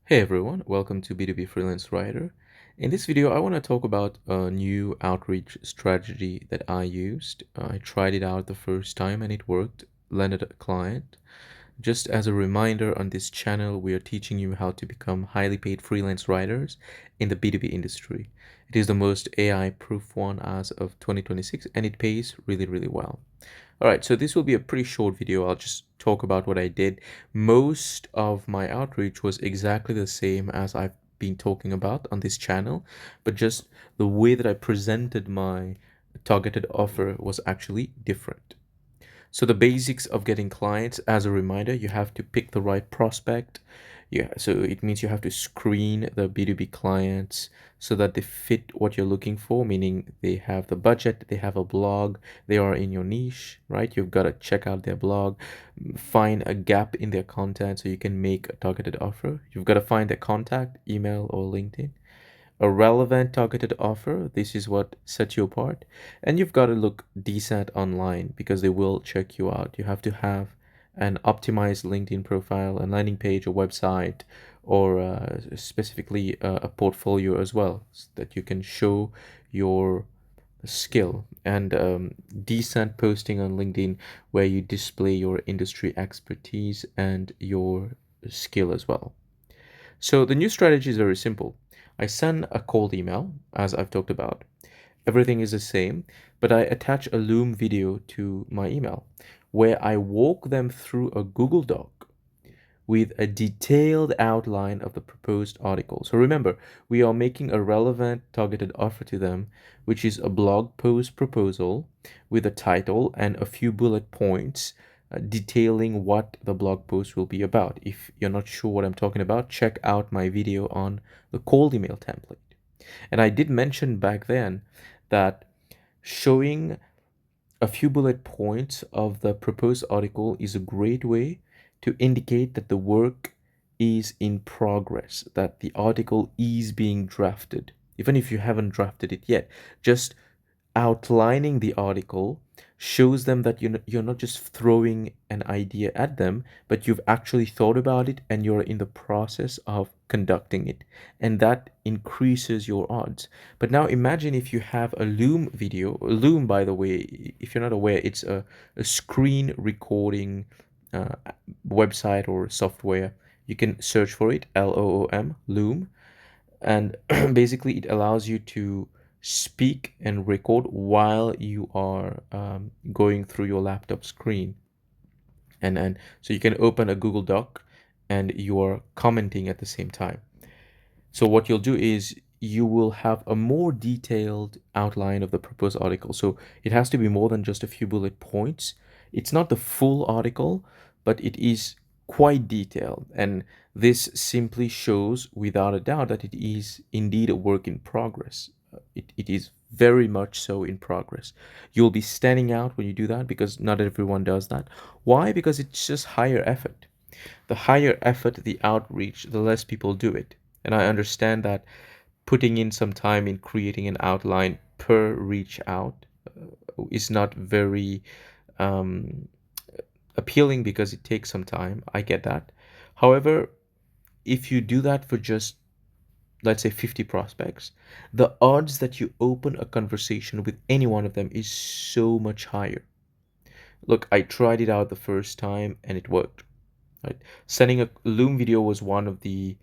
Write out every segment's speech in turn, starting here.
Hey everyone, welcome to B2B Freelance Writer. In this video, I want to talk about a new outreach strategy that I used. I tried it out the first time and it worked, landed a client. Just as a reminder, on this channel, we are teaching you how to become highly paid freelance writers in the B2B industry. It is the most AI-proof one as of 2026 and it pays really, really well. All right, so this will be a pretty short video. I'll just talk about what I did. Most of my outreach was exactly the same as I've been talking about on this channel, but just the way that I presented my targeted offer was actually different. So the basics of getting clients, as a reminder, you have to pick the right prospect. Yeah, so it means you have to screen the B2B clients so that they fit what you're looking for, meaning they have the budget, they have a blog, they are in your niche, right? You've got to check out their blog, find a gap in their content so you can make a targeted offer. You've got to find their contact, email, or LinkedIn. A relevant targeted offer, this is what sets you apart. And you've got to look decent online because they will check you out. You have to have an optimized LinkedIn profile, a landing page, a website, or specifically a portfolio as well, so that you can show your skill, and decent posting on LinkedIn where you display your industry expertise and your skill as well. So the new strategy is very simple. I send a cold email, as I've talked about. Everything is the same, but I attach a Loom video to my email where I walk them through a Google Doc with a detailed outline of the proposed article. So remember, we are making a relevant targeted offer to them, which is a blog post proposal with a title and a few bullet points detailing what the blog post will be about. If you're not sure what I'm talking about, check out my video on the cold email template. And I did mention back then that showing a few bullet points of the proposed article is a great way to indicate that the work is in progress, that the article is being drafted. Even if you haven't drafted it yet, just outlining the article shows them that you're not just throwing an idea at them, but you've actually thought about it and you're in the process of conducting it. And that increases your odds. But now imagine if you have a Loom video. Loom, by the way, if you're not aware, it's a screen recording uh, website or software. You can search for it, Loom, Loom. And basically it allows you to speak and record while you are going through your laptop screen, and so you can open a Google Doc and you are commenting at the same time. So what you'll do is you will have a more detailed outline of the proposed article. So it has to be more than just a few bullet points. It's not the full article, but it is quite detailed. And this simply shows without a doubt that it is indeed a work in progress. It is very much so in progress. You'll be standing out when you do that because not everyone does that. Why? Because it's just higher effort. The higher effort the outreach, the less people do it. And I understand that putting in some time in creating an outline per reach out is not very um, appealing because it takes some time. I get that. However, if you do that for just, let's say, 50 prospects, the odds that you open a conversation with any one of them is so much higher. Look, I tried it out the first time and it worked. Right? Sending a Loom video was one of the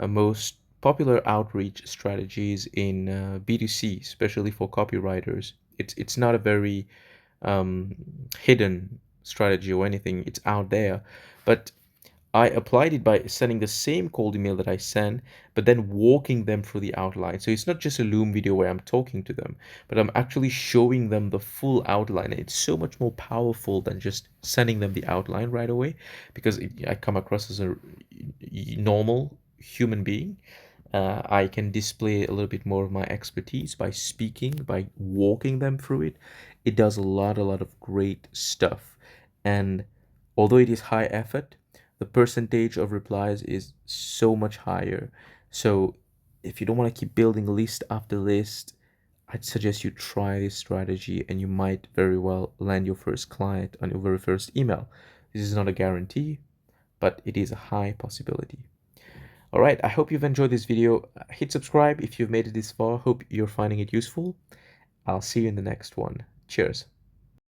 most popular outreach strategies in B2C, especially for copywriters. It's not a very um, hidden strategy or anything. It's out there, but I applied it by sending the same cold email that I sent, but then walking them through the outline. So it's not just a Loom video where I'm talking to them, but I'm actually showing them the full outline. It's so much more powerful than just sending them the outline right away because I come across as a normal human being. I can display a little bit more of my expertise by speaking, by walking them through it. It does a lot of great stuff. And although it is high effort, the percentage of replies is so much higher. So if you don't want to keep building list after list, I'd suggest you try this strategy and you might very well land your first client on your very first email. This is not a guarantee, but it is a high possibility. All right, I hope you've enjoyed this video. Hit subscribe if you've made it this far. Hope you're finding it useful. I'll see you in the next one. Cheers.